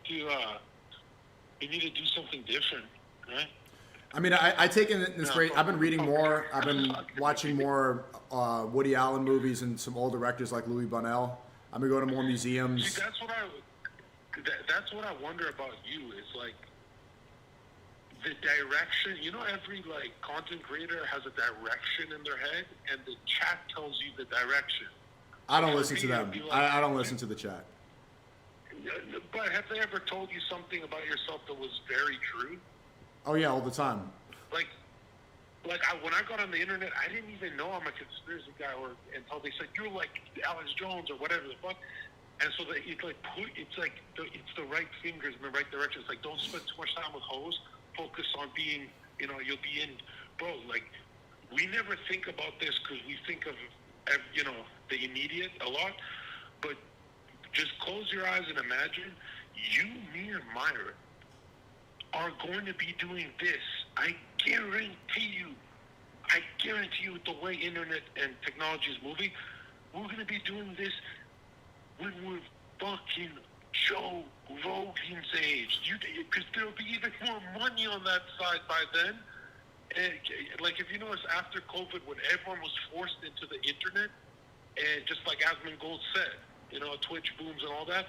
you need to do something different, right? I mean, I take in this No, great. I've been reading more. I've I'm been talking to watching you. more Woody Allen movies and some old directors like Louis Bunnell. I've been going to more See, museums. that's what I wonder about you. Is like the direction. You know, every like content creator has a direction in their head, and the chat tells you the direction. I But don't for listen to me, it'd them. be like, I don't listen to the chat. but have they ever told you something about yourself that was very true? Oh yeah, all the time. Like, when I got on the internet, I didn't even know I'm a conspiracy guy, or until they said you're like Alex Jones or whatever the fuck. And so it's the right fingers in the right direction. It's like, don't spend too much time with hoes. Focus on being, you'll be in, bro. Like, we never think about this because we think of, the immediate a lot. But just close your eyes and imagine you, me, and Myra are going to be doing this. I guarantee you, with the way internet and technology is moving, we're going to be doing this when we're fucking Joe Rogan's age. Because there'll be even more money on that side by then. And like, if you notice, after COVID, when everyone was forced into the internet, and just like Asmund Gold said, Twitch booms and all that,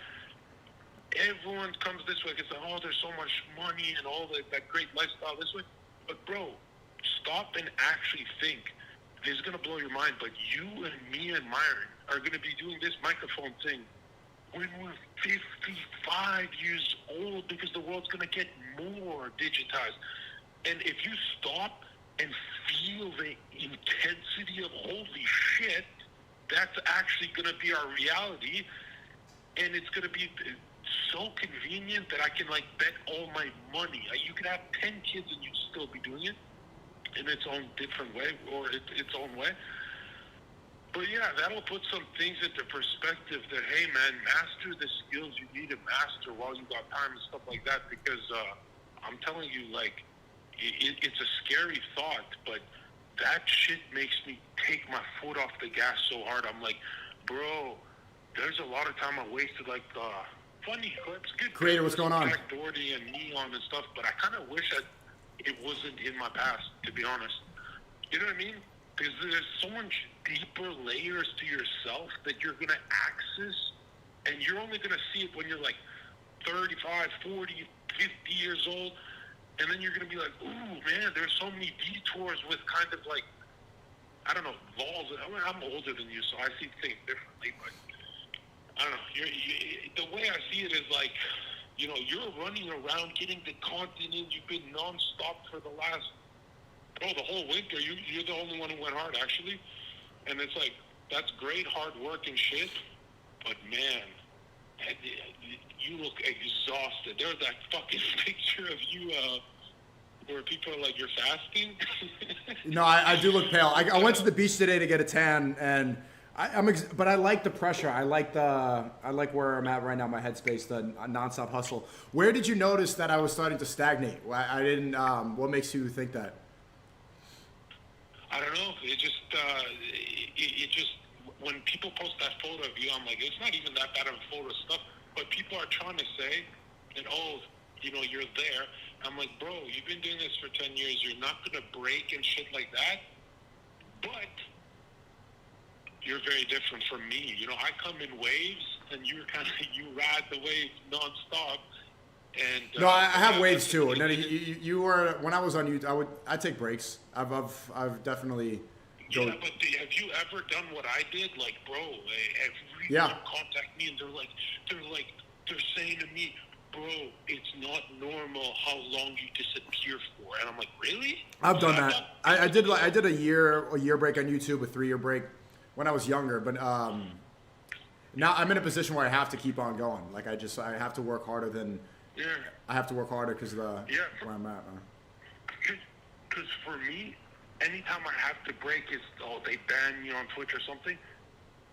everyone comes this way because, oh, there's so much money and all that great lifestyle this way. But bro, stop and actually think. This is gonna blow your mind, but you and me and Myron are gonna be doing this microphone thing when we're 55 years old, because the world's gonna get more digitized. And if you stop and feel the intensity of holy shit, that's actually gonna be our reality, and it's gonna be so convenient that I can like bet all my money. You could have 10 kids and you'd still be doing it in its own different way, or its own way. But yeah, that'll put some things into perspective that, hey man, master the skills you need to master while you got time and stuff like that, because I'm telling you, like, it's a scary thought, but that shit makes me take my foot off the gas so hard. I'm like, bro, there's a lot of time I wasted, like, funny clips, good Creator, what's going on? Jack Doherty and Neon and stuff, but I kind of wish that it wasn't in my past, to be honest. You know what I mean? Because there's so much deeper layers to yourself that you're going to access, and you're only going to see it when you're like 35, 40, 50 years old, and then you're going to be like, ooh, man, there's so many detours with kind of like, I don't know, laws. I mean, I'm older than you, so I see things differently, but I don't know. The way I see it is like, you're running around getting the content in. You've been nonstop for the whole winter. You're the only one who went hard, actually. And it's like, that's great hard work and shit, but man, you look exhausted. There's that fucking picture of you where people are like, you're fasting. No, I do look pale. I went to the beach today to get a tan, and but I like the pressure. I like where I'm at right now, my headspace, the nonstop hustle. Where did you notice that I was starting to stagnate? I didn't. What makes you think that? I don't know. It just, when people post that photo of you, I'm like, it's not even that bad of a photo stuff. But people are trying to say that, oh, you're there. I'm like, bro, you've been doing this for 10 years. You're not gonna break and shit like that. But you're very different from me. I come in waves, and you ride the waves nonstop. And No, I have waves too. No, you were, when I was on YouTube. I take breaks. I've definitely. Yeah, but have you ever done what I did? Like, bro, Yeah. everyone contact me, and they're saying to me, bro, it's not normal how long you disappear for. And I'm like, really? I've done that. I did a year break on YouTube, a 3-year break when I was younger, but now I'm in a position where I have to keep on going. Like, I have to work harder than. Yeah. I have to work harder because of where I'm at. Because for me, anytime I have to break, is they ban me on Twitch or something.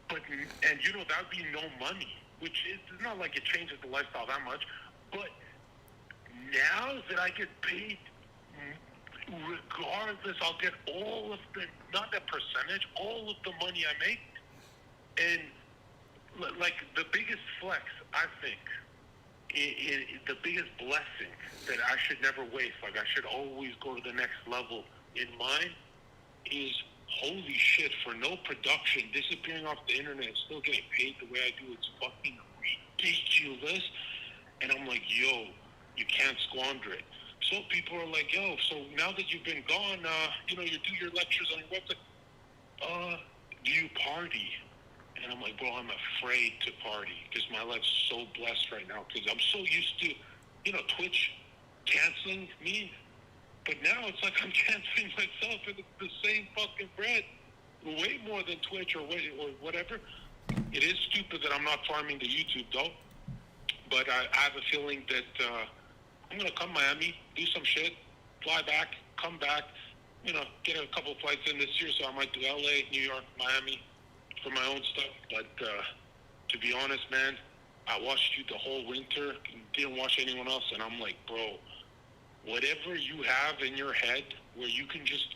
But that would be no money, which it's not like it changes the lifestyle that much. But now that I get paid, regardless, I'll get all of the, not that percentage, all of the money I make. And like the biggest flex, I think, the biggest blessing that I should never waste, like I should always go to the next level in mine, is holy shit, for no production, disappearing off the internet, still getting paid the way I do, it's fucking ridiculous. And I'm like, yo, you can't squander it. So people are like, yo, so now that you've been gone, you do your lectures on your website, do you party? And I'm like, bro, I'm afraid to party because my life's so blessed right now because I'm so used to, Twitch canceling me. But now it's like I'm canceling myself and it's the same fucking bread. Way more than Twitch or whatever. It is stupid that I'm not farming the YouTube though. But I have a feeling that I'm going to come Miami, do some shit, fly back, come back, get a couple flights in this year. So I might do LA, New York, Miami for my own stuff. But to be honest, man, I watched you the whole winter, didn't watch anyone else. And I'm like, bro, whatever you have in your head where you can just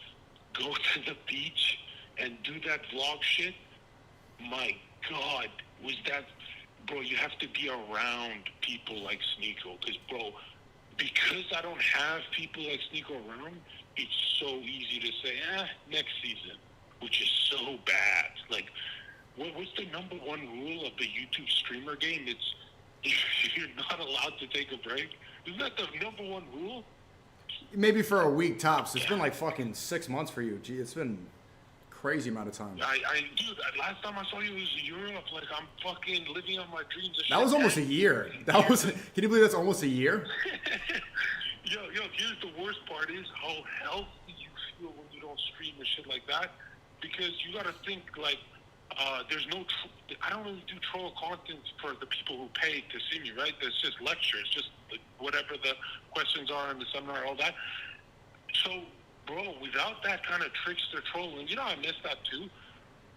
go to the beach and do that vlog shit, my God, was that, bro, you have to be around people like Sneakyo. Because I don't have people like Sneakyo around, it's so easy to say, next season, which is so bad. Like, what's the number one rule of the YouTube streamer game? It's you're not allowed to take a break. Isn't that the number one rule? Maybe for a week tops. It's been like fucking 6 months for you. Gee, it's been crazy amount of time. Dude, last time I saw you was Europe. Like, I'm fucking living on my dreams. That was almost a year. Can you believe that's almost a year? Yo, here's the worst part is how healthy you feel when you don't stream and shit like that. Because you gotta think, like, there's no, I don't really do troll content for the people who pay to see me, right? There's just lectures, just whatever the questions are in the seminar, all that. So, bro, without that kind of trickster trolling, I miss that too.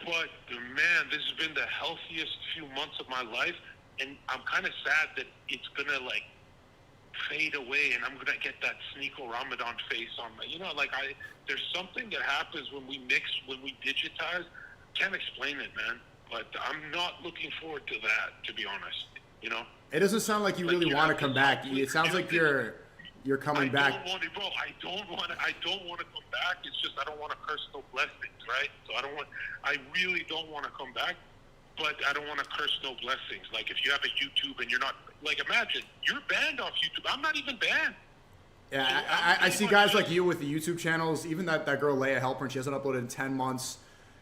But, man, this has been the healthiest few months of my life. And I'm kind of sad that it's going to, like, fade away and I'm going to get that Sneakyo Ramadan face on my, there's something that happens when we mix, when we digitize. Can't explain it, man. But I'm not looking forward to that, to be honest. It doesn't sound like you really want to come back. It sounds like you're coming back. I don't want to come back. It's just I don't want to curse no blessings, right? So I really don't want to come back, but I don't want to curse no blessings. Like, if you have a YouTube and you're not, like, imagine you're banned off YouTube. I'm not even banned. Yeah, so I see guys like you with the YouTube channels. Even that girl Leia Halpern, she hasn't uploaded in 10 months.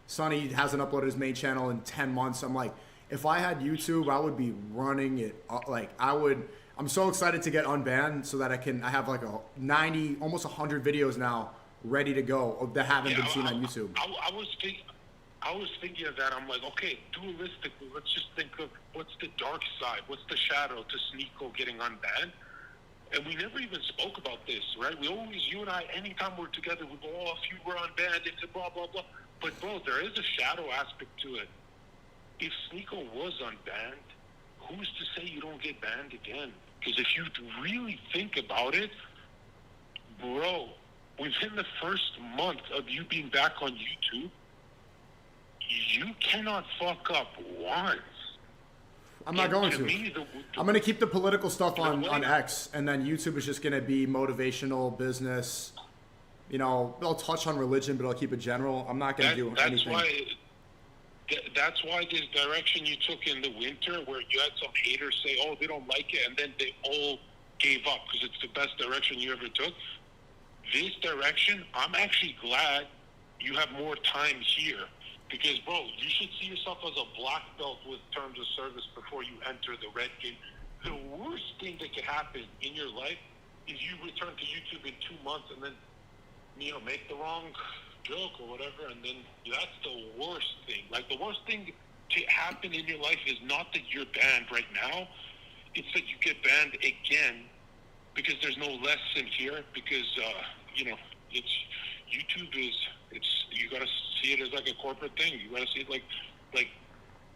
Sonny hasn't uploaded his main channel in 10 months. I'm like, if I had YouTube, I would be running it. Like, I'm so excited to get unbanned so that I have like a 90, almost 100 videos now ready to go that haven't been seen on YouTube. I was thinking of that. I'm like, okay, dualistically, let's just think of what's the dark side, what's the shadow to Sneakyo getting unbanned. And we never even spoke about this, right? We always, you and I, anytime we're together, we go, oh, if you were unbanned, it's a blah, blah, blah. But, bro, there is a shadow aspect to it. If Sneakyo was unbanned, who's to say you don't get banned again? Because if you really think about it, bro, within the first month of you being back on YouTube, you cannot fuck up once. I'm not going to. I'm going to keep the political stuff on X, and then YouTube is just going to be motivational, business. They'll touch on religion, but I'll keep it general. I'm not going to do anything. That's why this direction you took in the winter, where you had some haters say, oh, they don't like it, and then they all gave up because it's the best direction you ever took. This direction, I'm actually glad you have more time here. Because, bro, you should see yourself as a black belt with terms of service before you enter the red gate. The worst thing that could happen in your life is you return to YouTube in 2 months and then, make the wrong joke or whatever, and then that's the worst thing. Like, the worst thing to happen in your life is not that you're banned right now. It's that you get banned again because there's no lesson here because, it's YouTube is... you gotta see it as like a corporate thing. You gotta see it like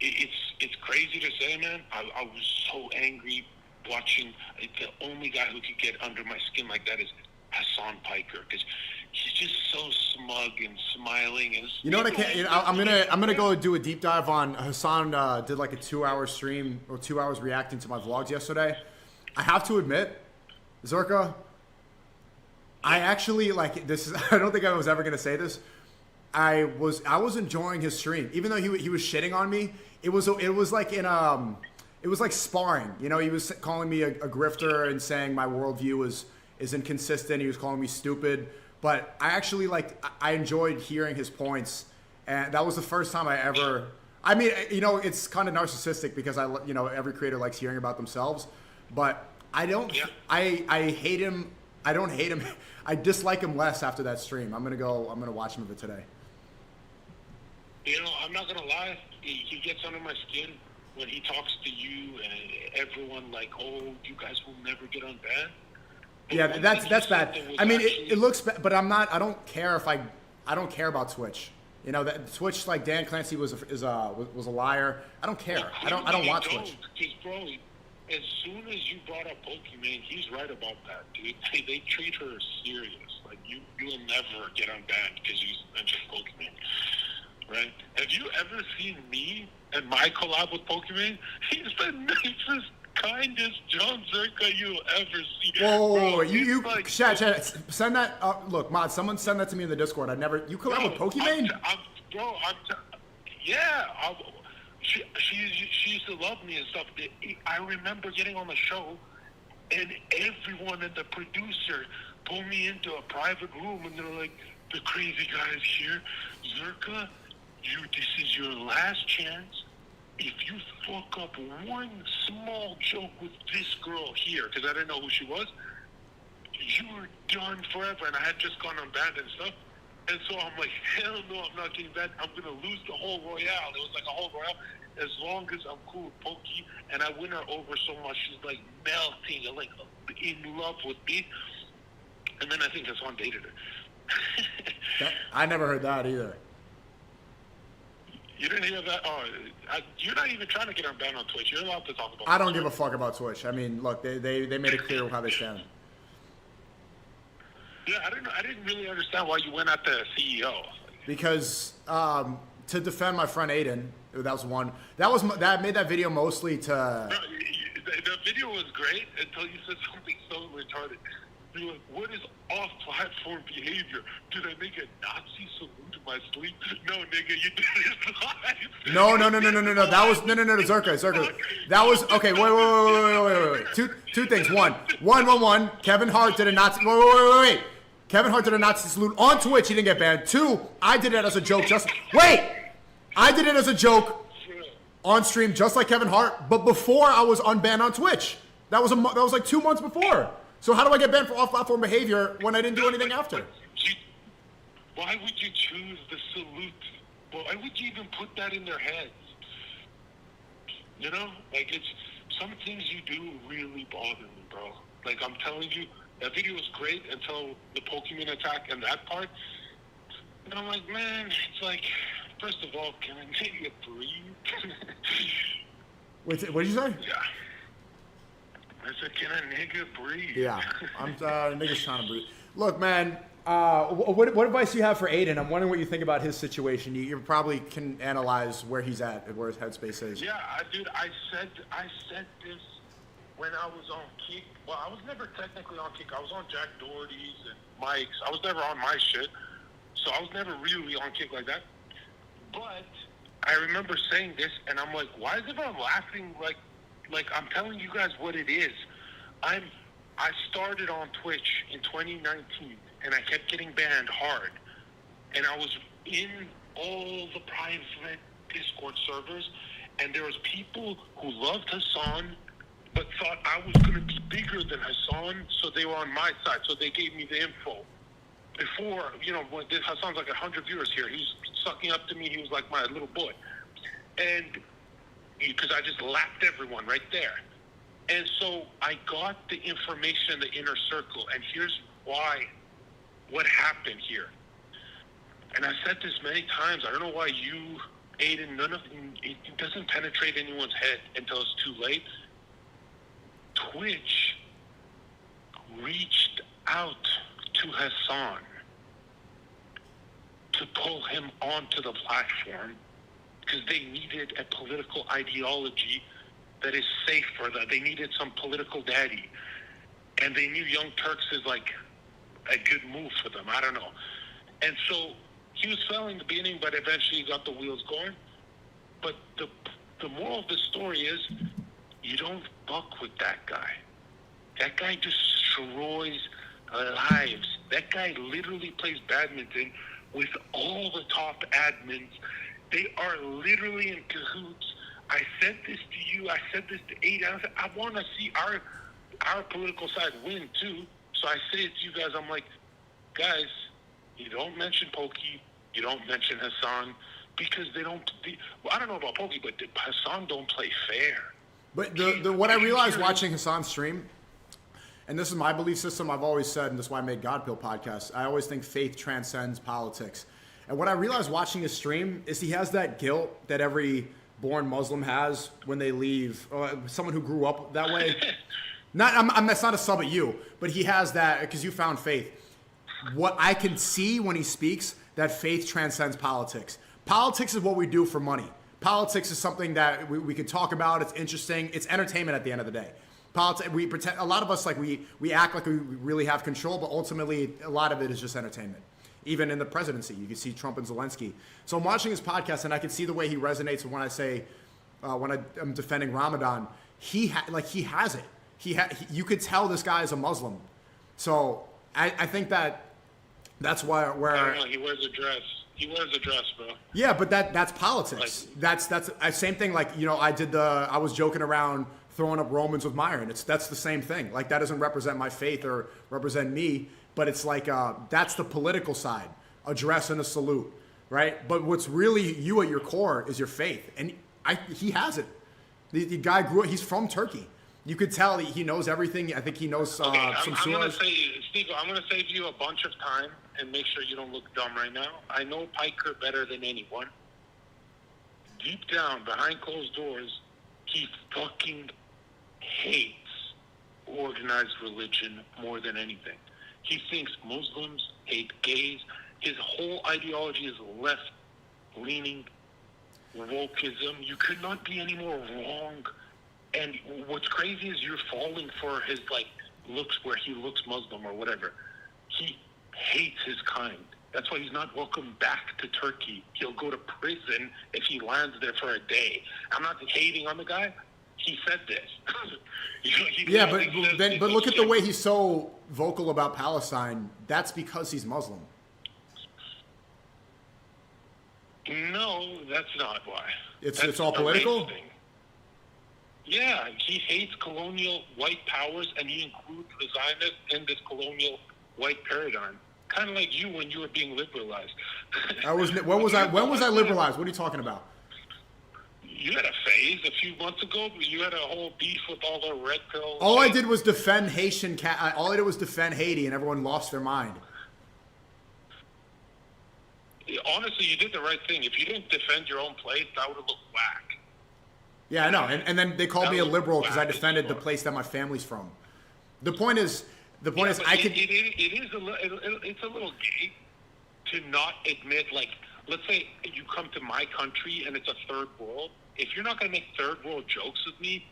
it's crazy to say, man. I was so angry watching. The only guy who could get under my skin like that is Hassan Piker because he's just so smug and smiling and. You know what I can't. I'm gonna go do a deep dive on Hassan. Did like a 2-hour stream or 2 hours reacting to my vlogs yesterday. I have to admit, Zherka, I actually like this. Is I don't think I was ever gonna say this. I was enjoying his stream, even though he was shitting on me. It was like it was like sparring. You know, he was calling me a grifter and saying my worldview is inconsistent. He was calling me stupid. But I actually I enjoyed hearing his points, and that was the first time I ever. I mean, you know, it's kind of narcissistic because every creator likes hearing about themselves, but I don't. Yeah. I hate him. I don't hate him. I dislike him less after that stream. I'm gonna watch him of it today. You know, I'm not gonna lie. He gets under my skin when he talks to you and everyone. Like, oh, you guys will never get unbanned. Yeah, that's bad. I mean, it looks bad, but I'm not. I don't care I don't care about Twitch. You know, that Twitch, like Dan Clancy was a liar. I don't care. I don't watch Twitch. Because bro, as soon as you brought up Pokemon, he's right about that, dude. They treat her serious. Like you will never get unbanned because you mentioned Pokemon, right? Have you ever seen me and my collab with Pokemon? He's the nicest, kindest Jon Zherka you'll ever see. Whoa, Bro, you like, chat, send that. Look, Mod, someone send that to me in the Discord. You collab with Pokemon? She used to love me and stuff. I remember getting on the show, and everyone and the producer pulled me into a private room, and they're like, "The crazy guy's here, Zherka. This is your last chance. If you fuck up one small joke with this girl here," because I didn't know who she was, "you're done forever." And I had just gone unbanned and stuff. And so I'm like, hell no, I'm not getting banned. I'm going to lose the whole Royale. It was like a whole Royale. As long as I'm cool with Pokey and I win her over so much, she's like melting and like in love with me. And then I think Hassan dated her. I never heard that either. You didn't hear that? Oh, you're not even trying to get unbanned on Twitch. You're allowed to talk about I don't give a fuck about Twitch. I mean, look, they made it clear how they stand. Yeah, I didn't really understand why you went at the CEO. Because to defend my friend Aiden, that was one. That made that video mostly to. No, the video was great until you said something so retarded. You're like, "What is off-platform behavior? Did I make a Nazi salute in my sleep?" No, nigga, you did it live. No. That was no, Zherka. That was okay. Wait. Two things. One. Kevin Hart did a Nazi. Wait. Kevin Hart did a Nazi salute on Twitch. He didn't get banned. 2, I did it as a joke. I did it as a joke on stream, just like Kevin Hart. But before I was unbanned on Twitch. That was like 2 months before. So how do I get banned for off-platform behavior when I didn't do anything after? Why would you choose the salute? Why would you even put that in their heads? You know, like it's some things you do really bother me, bro. Like I'm telling you, that video was great until the Pokemon attack and that part. And I'm like, man, it's like, first of all, can a nigga breathe? Wait, what did you say? Yeah. I said, can a nigga breathe? Yeah, I'm niggas trying to breathe. Look, man, what advice do you have for Aiden? I'm wondering what you think about his situation. You probably can analyze where he's at, where his headspace is. Yeah, dude, I said this when I was on Kick. Well, I was never technically on Kick. I was on Jack Doherty's and Mike's. I was never on my shit. So I was never really on Kick like that. But I remember saying this, and I'm like, why is everyone laughing like I'm telling you guys what it is? I started on Twitch in 2019, and I kept getting banned hard. And I was in all the private Discord servers, and there was people who loved Hassan, but thought I was going to be bigger than Hassan, so they were on my side. So they gave me the info. Before, when Hassan's like 100 viewers here, he's sucking up to me. He was like my little boy. And because I just lapped everyone right there. And so I got the information in the inner circle, and here's what happened here. And I said this many times. I don't know why you, Aiden, it doesn't penetrate anyone's head until it's too late. Twitch reached out to Hassan to pull him onto the platform because they needed a political ideology that is safe for them. They needed some political daddy. And they knew Young Turks is like a good move for them. I don't know. And so he was failing in the beginning, but eventually he got the wheels going. But the moral of the story is you don't fuck with that guy. That guy destroys lives. That guy literally plays badminton with all the top admins. They are literally in cahoots. I said this to you. I said this to Aiden. I said, I want to see our political side win too. So I say it to you guys. I'm like, guys, you don't mention Pokey. You don't mention Hassan because they don't. I don't know about Pokey, but Hassan don't play fair. But what I realized watching Hassan's stream, and this is my belief system, I've always said, and this is why I made God Pill podcasts, I always think faith transcends politics. And what I realized watching his stream is he has that guilt that every born Muslim has when they leave, someone who grew up that way. That's not a sub at you, but he has that because you found faith. What I can see when he speaks, that faith transcends politics. Politics is what we do for money. Politics is something that we can talk about. It's interesting. It's entertainment at the end of the day. We pretend, a lot of us, like we act like we really have control, but ultimately a lot of it is just entertainment. Even in the presidency, you can see Trump and Zelensky. So I'm watching his podcast, and I can see the way he resonates when I say, when I'm defending Ramadan. He has it. You could tell this guy is a Muslim. So I think that's where I don't know, he wears a dress. He wears a dress, bro. Yeah, but that's politics. That's same thing. Like, you know, I was joking around throwing up Romans with Myron. That's the same thing. Like, that doesn't represent my faith or represent me. But it's like that's the political side, a dress and a salute, right? But what's really you at your core is your faith, and he has it. The guy grew up. He's from Turkey. You could tell he knows everything. I think he knows some surahs. Steve, I'm going to save you a bunch of time and make sure you don't look dumb right now. I know Piker better than anyone. Deep down, behind closed doors, he fucking hates organized religion more than anything. He thinks Muslims hate gays. His whole ideology is left-leaning wokeism. You could not be any more wrong. And what's crazy is you're falling for his looks where he looks Muslim or whatever. He hates his kind. That's why he's not welcome back to Turkey. He'll go to prison if he lands there for a day. I'm not hating on the guy. He said this. But look at the way he's so vocal about Palestine. That's because he's Muslim. No, that's not why. It's all political? Yeah, he hates colonial white powers, and he includes the Zionists in this colonial white paradigm. Kind of like you when you were being liberalized. When was I liberalized? What are you talking about? You had a phase a few months ago. You had a whole beef with all the red pills. All I did was defend all I did was defend Haiti, and everyone lost their mind. Honestly, you did the right thing. If you didn't defend your own place, that would have looked whack. Yeah, I know. And then they called me a liberal because I defended the place that my family's from. The point is, I could. It's a little gay to not admit, let's say you come to my country and it's a third world. If you're not going to make third world jokes with me,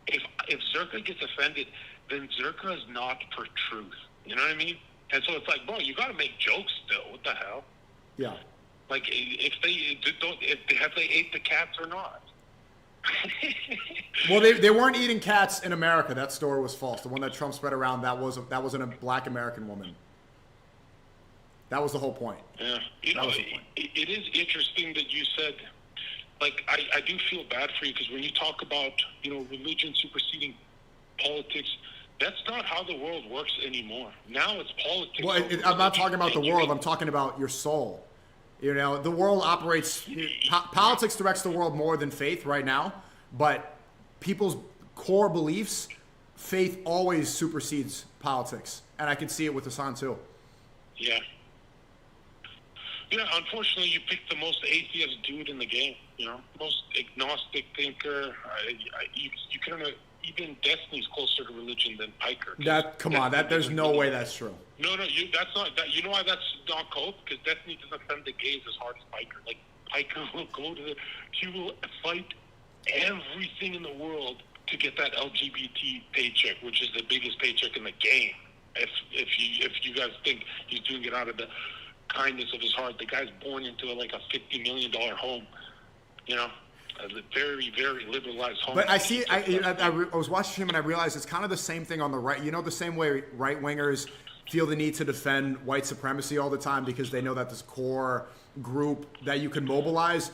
if Zherka gets offended, then Zherka is not for truth. You know what I mean? And so it's like, bro, you got to make jokes still. What the hell? Yeah. Like, have they ate the cats or not? Well, they weren't eating cats in America. That story was false. The one that Trump spread around, that wasn't a black American woman. That was the whole point. Yeah. It is interesting that you said, I do feel bad for you because when you talk about, religion superseding politics, that's not how the world works anymore. Now it's politics. Well, I'm not talking about the world. I'm talking about your soul. The world operates. Politics directs the world more than faith right now, but people's core beliefs, faith always supersedes politics, and I can see it with Hassan too. Yeah. Yeah, unfortunately, you picked the most atheist dude in the game. Most agnostic thinker. You kind of even Destiny's closer to religion than Piker. There's no way that's true. No, that's not. You know why that's not cope? Because Destiny doesn't offend the gays as hard as Piker. Piker will he will fight everything in the world to get that LGBT paycheck, which is the biggest paycheck in the game. If you guys think he's doing it out of the kindness of his heart, the guy's born into like a $50 million home, you know, a very, very liberalized home. But I was watching him and I realized it's kind of the same thing on the right. You know, the same way right wingers feel the need to defend white supremacy all the time because they know that this core group that you can mobilize.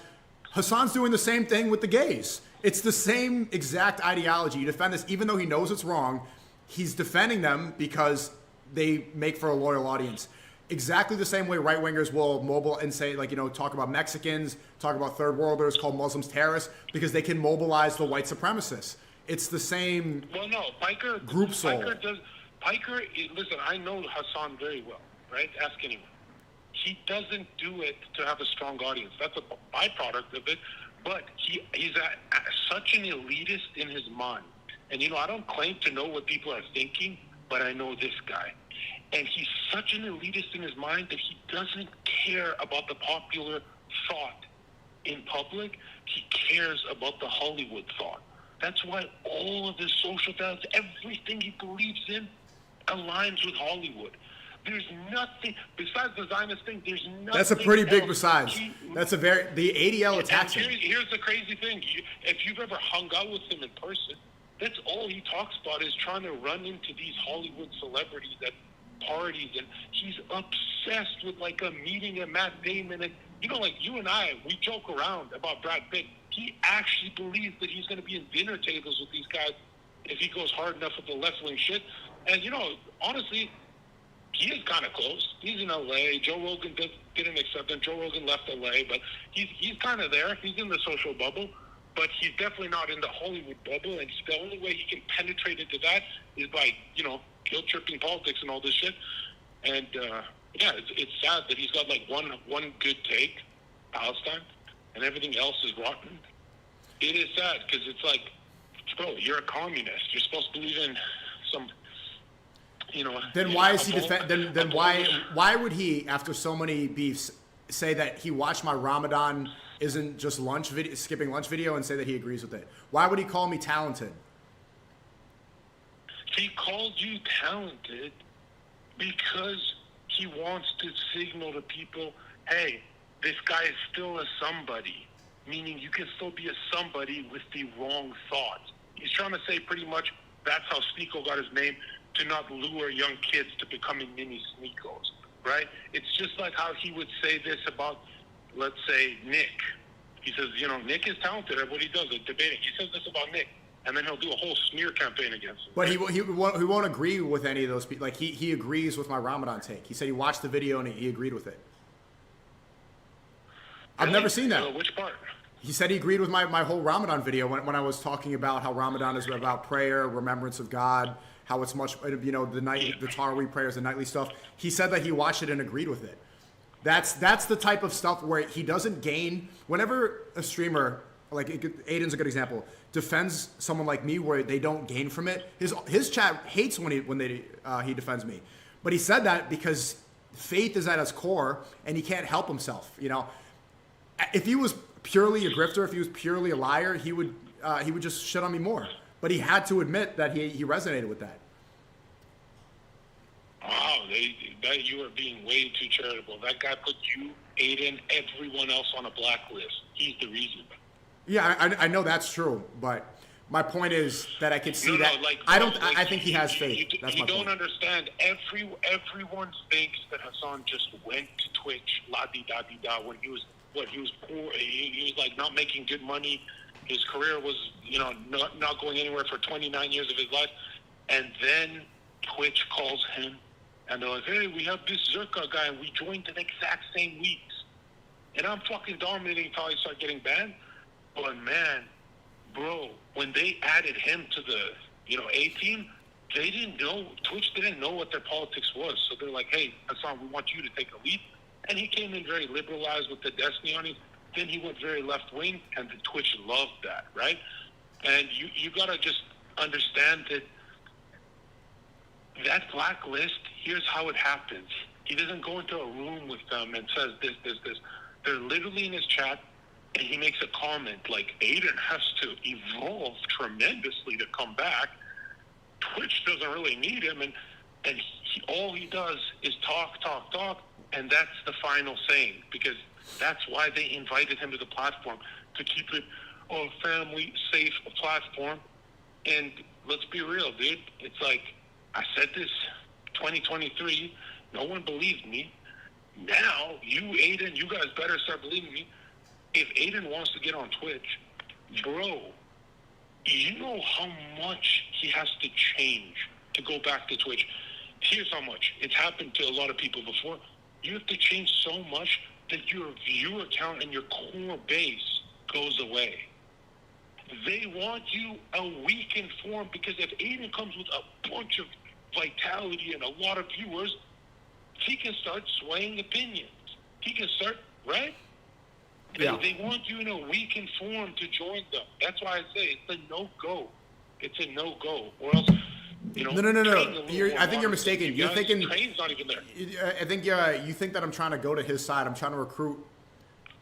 Hassan's doing the same thing with the gays. It's the same exact ideology. You defend this, even though he knows it's wrong. He's defending them because they make for a loyal audience. Exactly the same way right-wingers will mobilize and say, like, you know, talk about Mexicans, talk about third worlders, call Muslims terrorists, because they can mobilize the white supremacists. It's the same group soul. Listen, I know Hassan very well, right? Ask anyone. He doesn't do it to have a strong audience. That's a byproduct of it. But he's such an elitist in his mind. And, you know, I don't claim to know what people are thinking, but I know this guy. And he's such an elitist in his mind that he doesn't care about the popular thought in public. He cares about the Hollywood thought. That's why all of his social values, everything he believes in, aligns with Hollywood. There's nothing, besides the Zionist thing, there's nothing. That's a pretty big else. besides. That's a very, the ADL attacks him. Here's the crazy thing. If you've ever hung out with him in person, that's all he talks about is trying to run into these Hollywood celebrities at parties, and he's obsessed with like a meeting at Matt Damon. And you know, like you and I, we joke around about Brad Pitt. He actually believes that he's going to be in dinner tables with these guys if he goes hard enough with the left-wing shit. And you know, honestly, he is kind of close. He's in LA. Joe Rogan didn't accept him. Joe Rogan left LA, but he's kind of there. He's in the social bubble. But he's definitely not in the Hollywood bubble, and the only way he can penetrate into that is by, you know, guilt-tripping politics and all this shit. And, yeah, it's sad that he's got, like, one good take, Palestine, and everything else is rotten. It is sad, because it's like, bro, you're a communist. You're supposed to believe in some, you know... Then why is he then why would he, after so many beefs, say that he watched my Ramadan... isn't just skipping lunch video and say that he agrees with it? Why would he call me talented? He called you talented because he wants to signal to people, hey, this guy is still a somebody, meaning you can still be a somebody with the wrong thoughts. He's trying to say pretty much that's how Sneakyo got his name, to not lure young kids to becoming mini Sneakos, right? It's just like how he would say this about, let's say, Nick. He says, you know, Nick is talented at what he does, at debating. He says this about Nick, and then he'll do a whole smear campaign against him. But he won't agree with any of those people. Like, he agrees with my Ramadan take. He said he watched the video and he agreed with it. I've never seen that. Which part? He said he agreed with my whole Ramadan video when I was talking about how Ramadan is about prayer, remembrance of God, how it's much, you know, the Taraweeh prayers, the nightly stuff. He said that he watched it and agreed with it. That's the type of stuff where he doesn't gain. Whenever a streamer, like Aiden's a good example, defends someone like me where they don't gain from it, his chat hates when he defends me. But he said that because faith is at his core and he can't help himself. You know, if he was purely a grifter, if he was purely a liar, he would just shit on me more. But he had to admit that he resonated with that. Wow, that you are being way too charitable. That guy put you, Aiden, everyone else on a blacklist. He's the reason. Yeah, I know that's true, but my point is that I could see I think he has faith. That's my point. You don't understand. Everyone thinks that Hassan just went to Twitch, la-di-da-di-da, when he was poor. He was like not making good money. His career was, you know, not going anywhere for 29 years of his life. And then Twitch calls him. And they're like, hey, we have this Zherka guy, and we joined the exact same weeks. And I'm fucking dominating until I start getting banned. But man, bro, when they added him to the, you know, A team, they didn't know, Twitch didn't know what their politics was. So they're like, hey, Hassan, we want you to take a lead. And he came in very liberalized with the Destiny on him. Then he went very left wing, and the Twitch loved that, right? And you gotta just understand that blacklist, here's how it happens. He doesn't go into a room with them and says this. They're literally in his chat. and he makes a comment like, Aiden has to evolve tremendously to come back. Twitch doesn't really need him, and all he does is talk, and that's the final saying, because that's why they invited him to the platform, to keep it a family-safe platform. And let's be real, dude. It's like, I said this 2023, no one believed me. Now, you, Aiden, you guys better start believing me. If Aiden wants to get on Twitch, bro, you know how much he has to change to go back to Twitch. Here's how much. It's happened to a lot of people before. You have to change so much that your viewer count and your core base goes away. They want you a week in form, because if Aiden comes with a bunch of vitality and a lot of viewers, he can start swaying opinions. He can start, right? Yeah. They want you in a week in form to join them. That's why I say it's a no-go. It's a no-go. Or else, you know... No. I think you're mistaken. You're thinking... Train's not even there. I think you think that I'm trying to go to his side. I'm trying to recruit...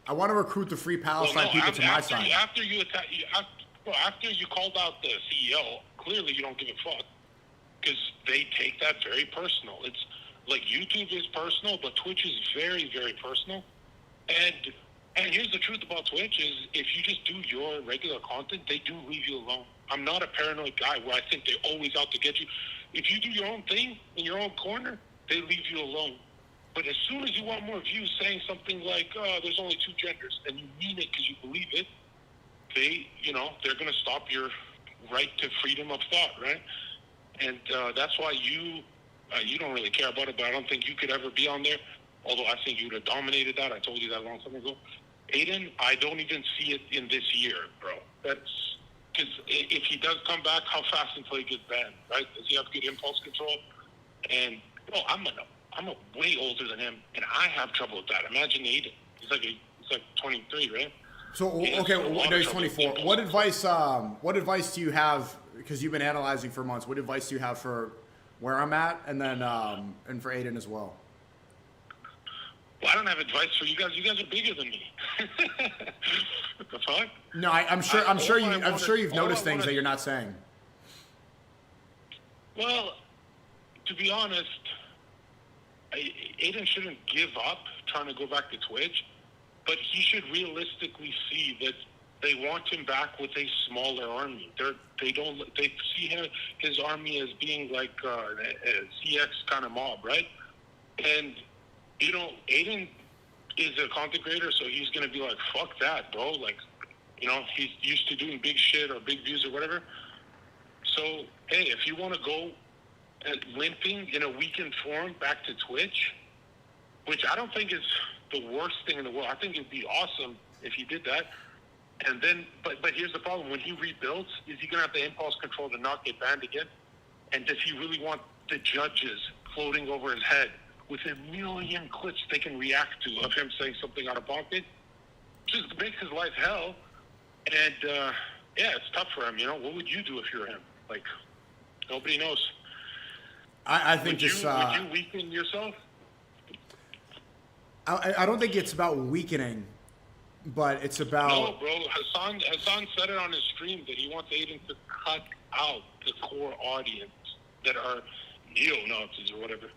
I want to recruit the Free Palestine people to my side. After you called out the CEO, clearly you don't give a fuck, because they take that very personal. It's like YouTube is personal, but Twitch is very, very personal. And here's the truth about Twitch is, if you just do your regular content, they do leave you alone. I'm not a paranoid guy where I think they're always out to get you. If you do your own thing in your own corner, they leave you alone. But as soon as you want more views saying something like, there's only two genders, and you mean it because you believe it, they're going to stop your right to freedom of thought, right? And that's why you don't really care about it, but I don't think you could ever be on there, although I think you would have dominated that. I told you that a long time ago. Aiden, I don't even see it in this year, bro. That's because if he does come back, how fast until he gets banned, right? Does he have good impulse control? And, bro, I'm way older than him, and I have trouble with that. Imagine Aiden. He's like 23, right? So, okay, no, he's 24. What advice do you have, because you've been analyzing for months, what advice do you have for where I'm at, and then and for Aiden as well? Well, I don't have advice for you guys. You guys are bigger than me. What the fuck? No, I'm sure you've noticed things that you're not saying. Well, to be honest, Aiden shouldn't give up trying to go back to Twitch, but he should realistically see that they want him back with a smaller army. They see his army as being like a CX kind of mob, right? And Aiden is a content creator, so he's gonna be like, fuck that, bro. Like, he's used to doing big shit or big views or whatever. So hey, if you want to go limping in a weakened form back to Twitch, which I don't think is the worst thing in the world. I think it'd be awesome if he did that. And then, but here's the problem: when he rebuilds, is he gonna have the impulse control to not get banned again? And does he really want the judges floating over his head with a million clips they can react to of him saying something out of pocket? Just makes his life hell. And yeah, it's tough for him. What would you do if you're him? Like, nobody knows. I think would you weaken yourself? I don't think it's about weakening, but it's about... No, bro. Hassan said it on his stream that he wants Aiden to cut out the core audience that are neo-Nazis or whatever.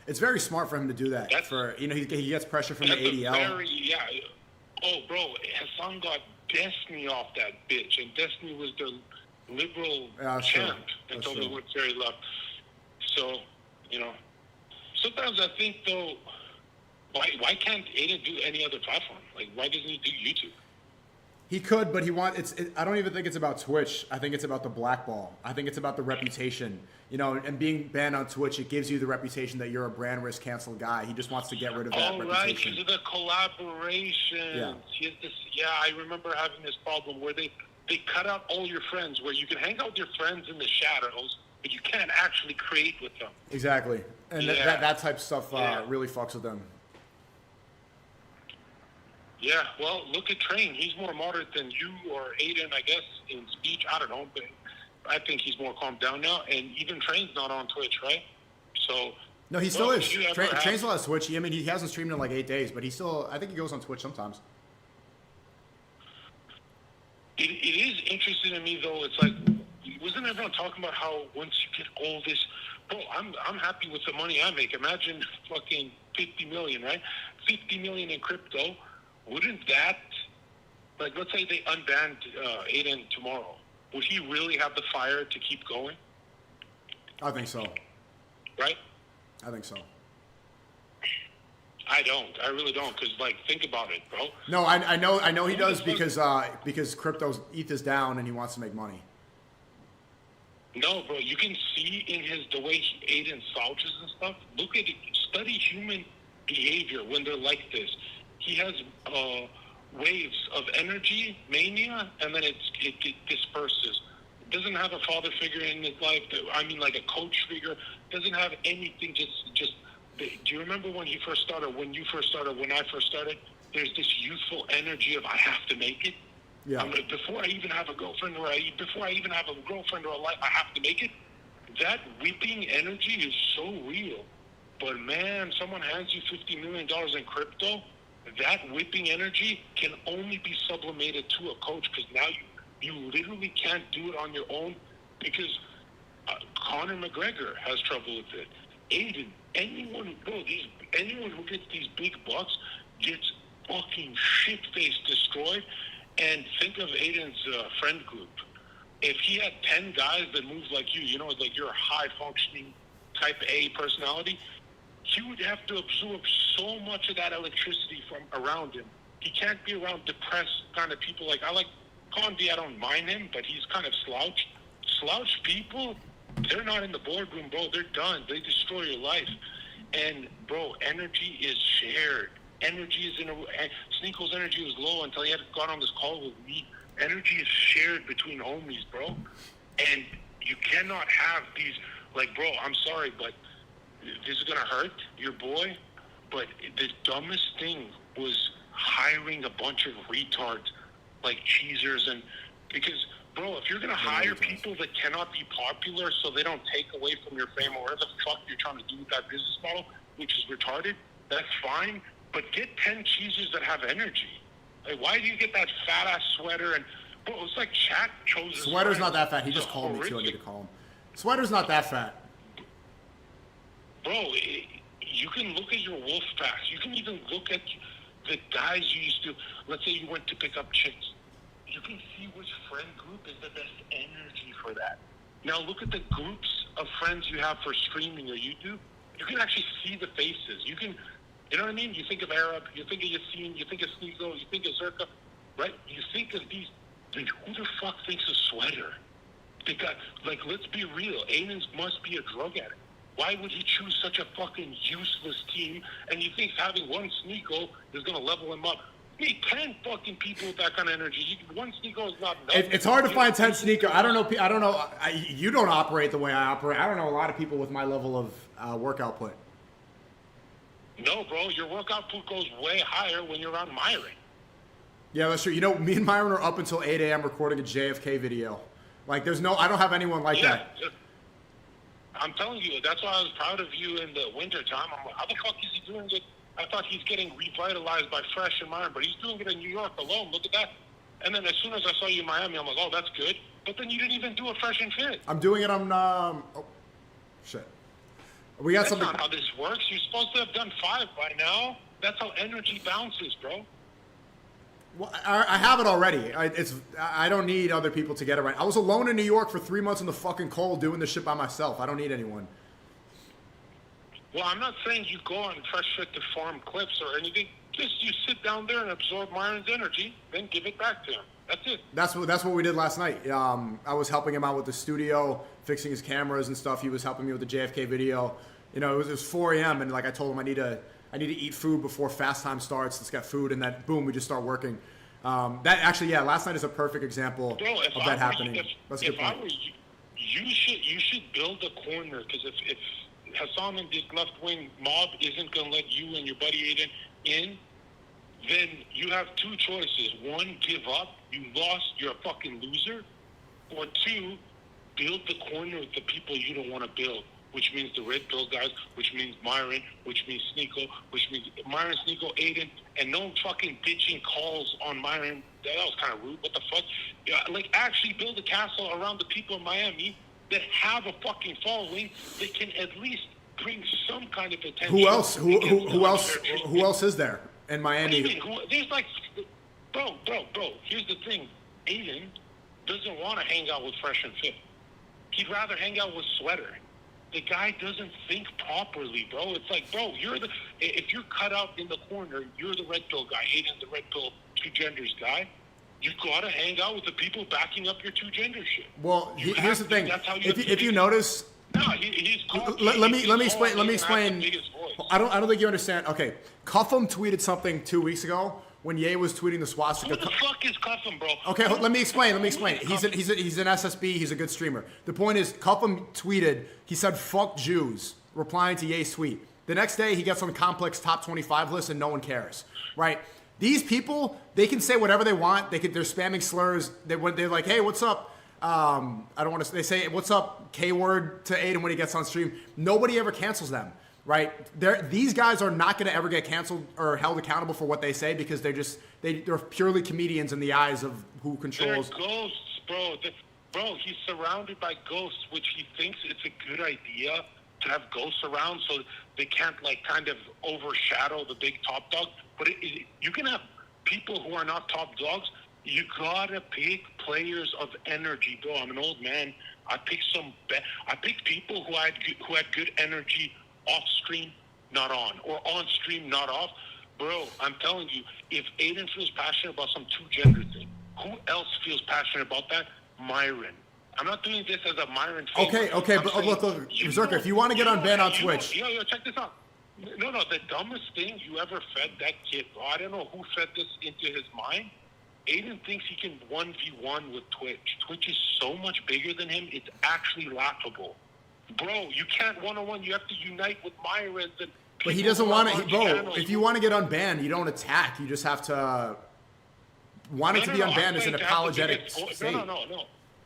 It's very smart for him to do that. He gets pressure from the ADL. Oh, bro, Hassan got Destiny off that bitch, and Destiny was the liberal champ until they went very left. So, sometimes I think, though, why can't Aiden do any other platform? Like, why doesn't he do YouTube? He could, but I don't even think it's about Twitch. I think it's about the blackball. I think it's about the reputation. And being banned on Twitch, it gives you the reputation that you're a brand risk cancel guy. He just wants to get rid of that reputation. Right, because of the collaboration. Yeah. I remember having this problem where they cut out all your friends, where you can hang out with your friends in the shadows, but you can't actually create with them. Exactly. And that type of stuff really fucks with them. Yeah, well, look at Train. He's more moderate than you or Aiden, I guess, in speech. I don't know, but I think he's more calmed down now. And even Train's not on Twitch, right? So no, he still is. Train still has Twitch. I mean, he hasn't streamed in like 8 days, but I think he goes on Twitch sometimes. it is interesting to me though. It's like, wasn't everyone talking about how once you get all this, bro? I'm happy with the money I make. Imagine fucking 50 million, right? 50 million in crypto. Wouldn't that, like, let's say they unbanned Aiden tomorrow? Would he really have the fire to keep going? I think so. Right? I think so. I don't. I really don't. Because, like, think about it, bro. No, I know he does because crypto's ETH is down and he wants to make money. No, bro. You can see in the way Aiden slouches and stuff. Look at it. Study human behavior when they're like this. He has waves of energy, mania, and then it disperses. Doesn't have a father figure in his life. I mean, like a coach figure. Doesn't have anything. Just. Do you remember when he first started? When you first started? When I first started? There's this youthful energy of I have to make it. Yeah. Before I even have a girlfriend or a life, I have to make it. That whipping energy is so real. But man, someone hands you $50 million in crypto. That whipping energy can only be sublimated to a coach because now you literally can't do it on your own because Conor McGregor has trouble with it. Aiden, anyone who gets these big bucks gets fucking shit-faced destroyed. And think of Aiden's friend group. If he had 10 guys that move like you know, like you're a high-functioning type A personality, he would have to absorb so much of that electricity from around him. He can't be around depressed kind of people. Like, I like Condi, I don't mind him, but he's kind of slouched. Slouched people, they're not in the boardroom, bro. They're done. They destroy your life. And, bro, energy is shared. Energy is Sneako's energy was low until he had gone on this call with me. Energy is shared between homies, bro. And you cannot have these, like, bro, I'm sorry, but this is going to hurt your boy. But the dumbest thing was hiring a bunch of retards like cheesers because, bro, if you're going to hire people that cannot be popular so they don't take away from your fame or whatever the fuck you're trying to do with that business model, which is retarded, that's fine. But get 10 cheesers that have energy. Like, why do you get that fat-ass sweater? And, bro, it's like Shaq chose his Sweater's friends. not that fat. He just called me, too. I need to call him. Sweater's not that fat. Bro, you can look at your wolf pack. You can even look at the guys you used to, let's say you went to pick up chicks. You can see which friend group is the best energy for that. Now look at the groups of friends you have for streaming or YouTube. You can actually see the faces. You can, you know what I mean? You think of Arab, you think of Yassine, you think of Sneakyo, you think of Zherka, right? You think of these, like, who the fuck thinks of Sweater? They got, like, let's be real. Aiden must be a drug addict. Why would he choose such a fucking useless team? And you think having one Sneako is going to level him up? You need 10 fucking people with that kind of energy. One Sneako is not enough. It's hard to find 10 Sneako. I don't know. You don't operate the way I operate. I don't know a lot of people with my level of work output. No, bro. Your work output goes way higher when you're around Myron. Yeah, that's true. You know, me and Myron are up until 8 a.m. recording a JFK video. Like, I don't have anyone like that. I'm telling you, that's why I was proud of you in the winter time. I'm like, how the fuck is he doing it? I thought he's getting revitalized by Fresh and Myron, but he's doing it in New York alone. Look at that. And then as soon as I saw you in Miami, I'm like, oh, that's good. But then you didn't even do a Fresh and Fit. I'm doing it on, shit. We got That's something. That's not how this works. You're supposed to have done 5 by now. That's how energy bounces, bro. Well, I have it already. I don't need other people to get it right. I was alone in New York for 3 months in the fucking cold doing this shit by myself. I don't need anyone. Well, I'm not saying you go on Fresh Fit to farm clips or anything. Just you sit down there and absorb Myron's energy, then give it back to him. That's it. That's what we did last night. I was helping him out with the studio, fixing his cameras and stuff. He was helping me with the JFK video. You know, it was 4 a.m. and like I told him I need to eat food before fast time starts. Let's get food, and then boom, we just start working. That actually, yeah, last night is a perfect example of that happening. That's a good point. You should build a corner because if Hassan and this left wing mob isn't going to let you and your buddy Aiden in, then you have 2 choices. 1, give up. You lost. You're a fucking loser. Or 2, build the corner with the people you don't want to build, which means the Red Pill guys, which means Myron, which means Sneako, which means Myron, Sneako, Aiden, and no fucking bitching calls on Myron that was kind of rude. What the fuck? Yeah, like, actually build a castle around the people in Miami that have a fucking following that can at least bring some kind of attention. Who else? Who else? Who else is there in Miami? What do you mean? There's like, bro. Here's the thing: Aiden doesn't want to hang out with Fresh and Fit. He'd rather hang out with Sweater. The guy doesn't think properly, bro. It's like, bro, if you're cut out in the corner, you're the red pill guy. Aiden's the red pill two genders guy. You gotta hang out with the people backing up your two gender shit. Well, here's the thing. If you notice, no, he's let me explain. I don't think you understand. Okay, Cuffham tweeted something 2 weeks ago when Ye was tweeting the swastika. Who the fuck is Cuffham, bro? Okay, let me explain. He's an SSB. He's a good streamer. The point is, Cuffham tweeted. He said, "Fuck Jews," replying to Ye's tweet. The next day, he gets on the Complex top 25 list, and no one cares. Right? These people, they can say whatever they want. They're spamming slurs. They're like, "Hey, what's up?" I don't want to. They say, "What's up?" K-word to Aiden when he gets on stream. Nobody ever cancels them. Right? These guys are not going to ever get canceled or held accountable for what they say because they're purely comedians in the eyes of who controls. They're ghosts, bro. Bro, he's surrounded by ghosts, which he thinks it's a good idea to have ghosts around so they can't, like, kind of overshadow the big top dog. But you can have people who are not top dogs. You gotta pick players of energy, bro. I'm an old man. I picked people who had good energy off stream, not on, or on stream, not off. Bro, I'm telling you, if Aiden feels passionate about some two-gender thing, who else feels passionate about that? Myron. I'm not doing this as a Myron favor. Okay, but look, Zherka, if you want to get unbanned on Twitch. Yo, check this out. No, the dumbest thing you ever fed that kid, bro, I don't know who fed this into his mind. Aiden thinks he can 1v1 with Twitch. Twitch is so much bigger than him, it's actually laughable. Bro, you can't one-on-one. You have to unite with Myron. But he doesn't want to. Bro, if you want to get unbanned, you don't attack. You just have to. Wanting to be unbanned is an apologetic state. No.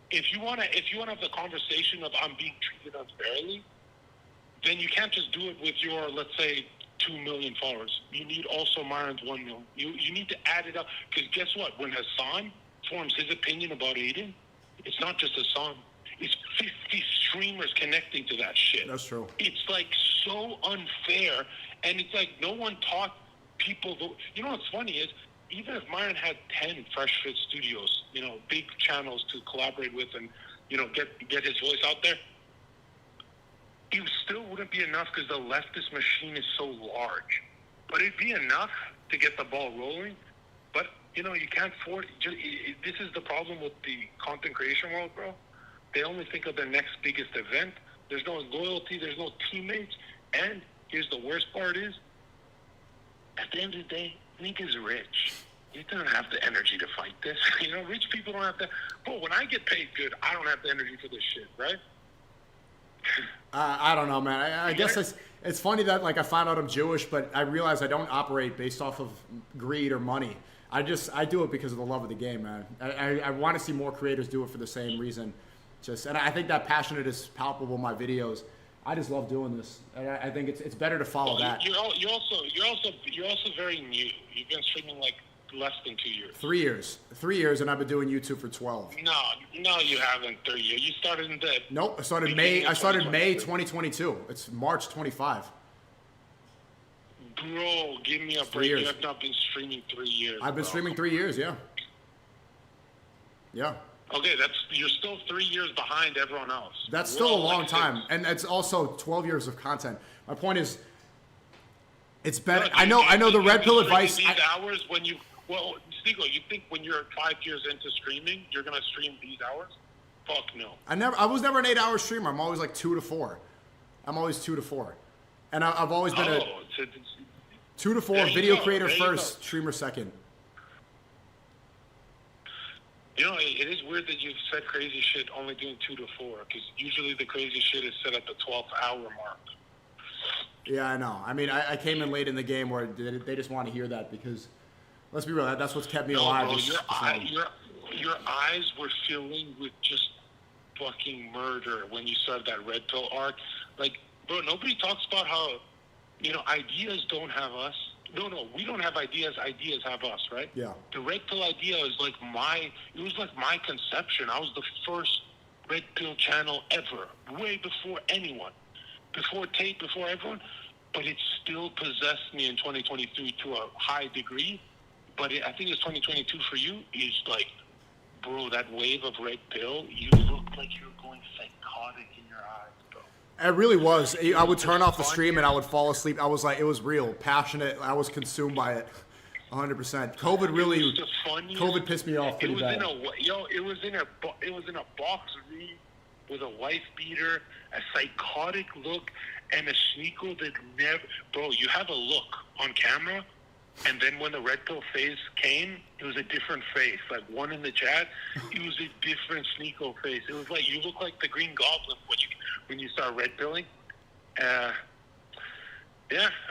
If you want to have the conversation of I'm being treated unfairly, then you can't just do it with your, let's say, 2 million followers. You need also Myron's 1 million. You need to add it up. Because guess what? When Hassan forms his opinion about Aiden, it's not just Hassan. It's 50 streamers connecting to that shit. That's true. It's like so unfair, and it's like no one taught people. You know what's funny is, even if Myron had 10 Fresh Fit studios, big channels to collaborate with, and get his voice out there, it still wouldn't be enough because the leftist machine is so large. But it'd be enough to get the ball rolling. But you can't force. This is the problem with the content creation world, bro. They only think of their next biggest event. There's no loyalty. There's no teammates. And here's the worst part is, at the end of the day, nigga's rich. You don't have the energy to fight this. Rich people don't have to. Bro, when I get paid good, I don't have the energy for this shit, right? I don't know, man. I guess it's funny that, like, I found out I'm Jewish, but I realize I don't operate based off of greed or money. I do it because of the love of the game, man. I want to see more creators do it for the same reason. And I think that passionate is palpable in my videos. I just love doing this, and I think it's better to follow that. You're also very new. You've been streaming like less than 2 years. 3 years. 3 years, and I've been doing YouTube for 12. No, you haven't. 3 years. You started in the. Nope, I started May 2022. It's March 25. Bro, give me a break. You have not been streaming 3 years. I've been streaming 3 years. Yeah. Yeah. Okay, you're still 3 years behind everyone else. That's still a long time, and it's also 12 years of content. My point is, it's better. I know the red pill advice. These hours when Sneakyo, you think when you're 5 years into streaming, you're gonna stream these hours? Fuck no. I was never an 8-hour streamer. I'm always like 2 to 4. I'm always 2 to 4, and I've always been 2 to 4 video creator first, streamer second. It is weird that you've said crazy shit only doing 2 to 4, because usually the crazy shit is set at the 12th hour mark. Yeah, I know. I mean, I came in late in the game where they just want to hear that because, let's be real, that's what's kept me alive. Bro, your eyes were filling with just fucking murder when you started that red pill arc. Like, bro, nobody talks about how, ideas don't have us. No, we don't have ideas. Ideas have us, right? Yeah. The red pill idea is like it was like my conception. I was the first red pill channel ever, way before anyone, before tape, before everyone. But it still possessed me in 2023 to a high degree. But I think it's 2022 for you is like, bro, that wave of red pill, you look like you're going psychotic in your eyes, bro. It really was. I would turn off the stream and I would fall asleep. I was like, it was real, passionate. I was consumed by it, 100%. COVID pissed me off pretty bad. It was in a box room with a wife beater, a psychotic look, and a Sneakyo that never. Bro, you have a look on camera, and then when the red pill phase came, it was a different face. Like one in the chat, it was a different Sneakyo face. It was like you look like the Green Goblin when you start red pilling. Yeah,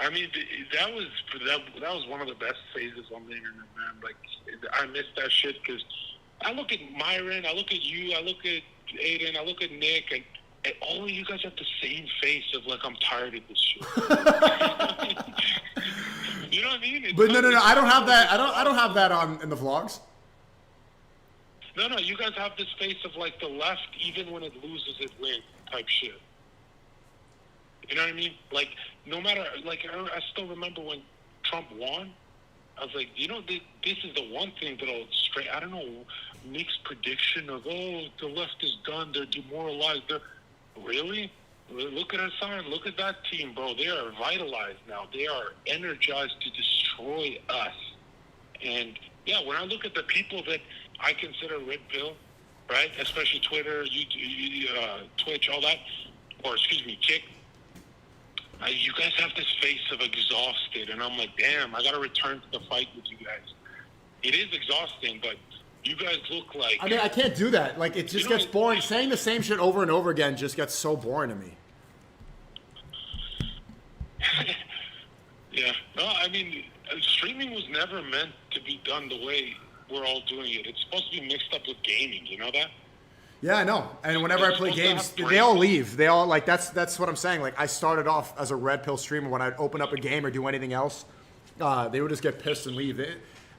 I mean that was one of the best phases on the internet, man. Like I miss that shit because I look at Myron, I look at you, I look at Aiden, I look at Nick, and all of you guys have the same face of like I'm tired of this shit. You know what I mean? But no, I don't have that. I don't have that on in the vlogs. No, you guys have this face of like the left, even when it loses, it wins type shit. You know what I mean? Like no matter, like I still remember when Trump won. I was like, this is the one thing that'll straight. I don't know, Nick's prediction of the left is done, they're demoralized. Really? Look at Hassan. Look at that team, bro. They are vitalized now. They are energized to destroy us. And yeah, when I look at the people that I consider red pill, right? Especially Twitter, YouTube, Twitch, all that, or excuse me, Kick. You guys have this face of exhausted, and I'm like, damn, I gotta return to the fight with you guys. It is exhausting, but you guys look like. I mean, I can't do that. Like, it just gets boring. Saying the same shit over and over again just gets so boring to me. Yeah. No, I mean, streaming was never meant to be done the way we're all doing it. It's supposed to be mixed up with gaming. You know that? Yeah, I know. And whenever I play games, they all leave. They all like that's what I'm saying. Like I started off as a red pill streamer. When I'd open up a game or do anything else, they would just get pissed and leave.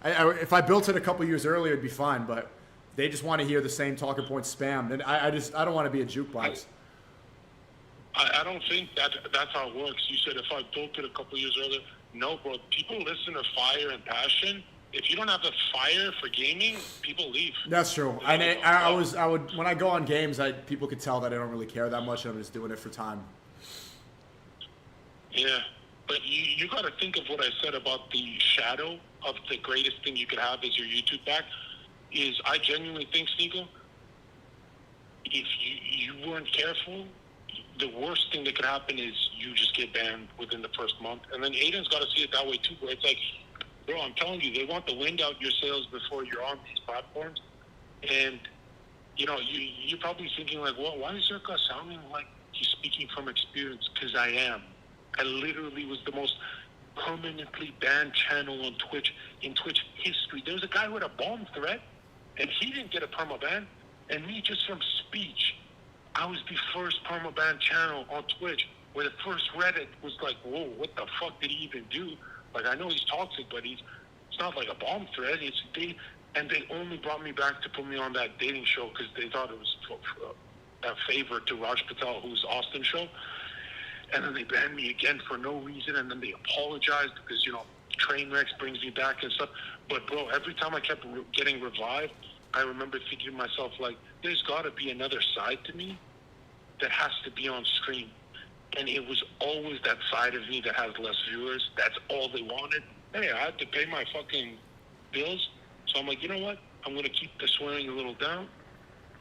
If I built it a couple years earlier, it'd be fine. But they just want to hear the same talking points spammed, and I don't want to be a jukebox. I don't think that's how it works. You said if I built it a couple years earlier. No, bro. People listen to fire and passion. If you don't have the fire for gaming, people leave. That's true. I would when I go on games, people could tell that I don't really care that much. And I'm just doing it for time. Yeah, but you got to think of what I said about the shadow of the greatest thing you could have is your YouTube back. Is I genuinely think, Sneakyo, if you weren't careful, the worst thing that could happen is you just get banned within the first month. And then Aiden's got to see it that way too, where it's like, bro, I'm telling you, they want the wind out your sails before you're on these platforms. And, you're probably thinking like, well, why is Zherka sounding like he's speaking from experience? Because I am. I literally was the most permanently banned channel on Twitch in Twitch history. There was a guy with a bomb threat, and he didn't get a permaban. And me, just from speech, I was the first permaban channel on Twitch where the first Reddit was like, whoa, what the fuck did he even do? Like, I know he's toxic, but it's not like a bomb threat. And they only brought me back to put me on that dating show because they thought it was a favor to Raj Patel, who's Austin's show. And then they banned me again for no reason, and then they apologized because, Trainwrecks brings me back and stuff. But, bro, every time I kept getting revived, I remember thinking to myself, like, there's got to be another side to me that has to be on screen. And it was always that side of me that has less viewers. That's all they wanted. Hey, I had to pay my fucking bills. So I'm like, you know what? I'm going to keep the swearing a little down.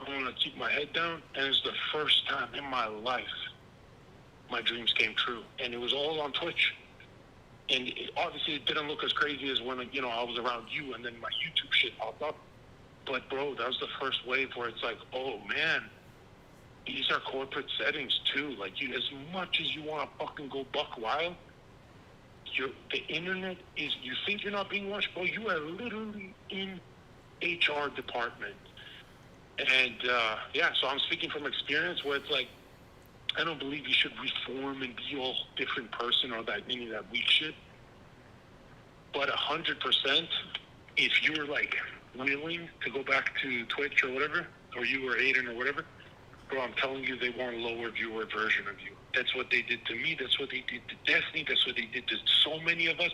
I'm going to keep my head down. And it's the first time in my life my dreams came true. And it was all on Twitch. And obviously it didn't look as crazy as when, I was around you and then my YouTube shit popped up. But, bro, that was the first wave where it's like, oh, man. These are corporate settings too. Like as much as you want to fucking go buck wild, the internet is. You think you're not being watched, bro? You are literally in HR department. And so I'm speaking from experience where it's like, I don't believe you should reform and be a different person or any of that weak shit. But 100%, if you're like willing to go back to Twitch or whatever, or you or Aiden or whatever, bro, I'm telling you, they want a lower viewer version of you. That's what they did to me. That's what they did to Destiny. That's what they did to so many of us.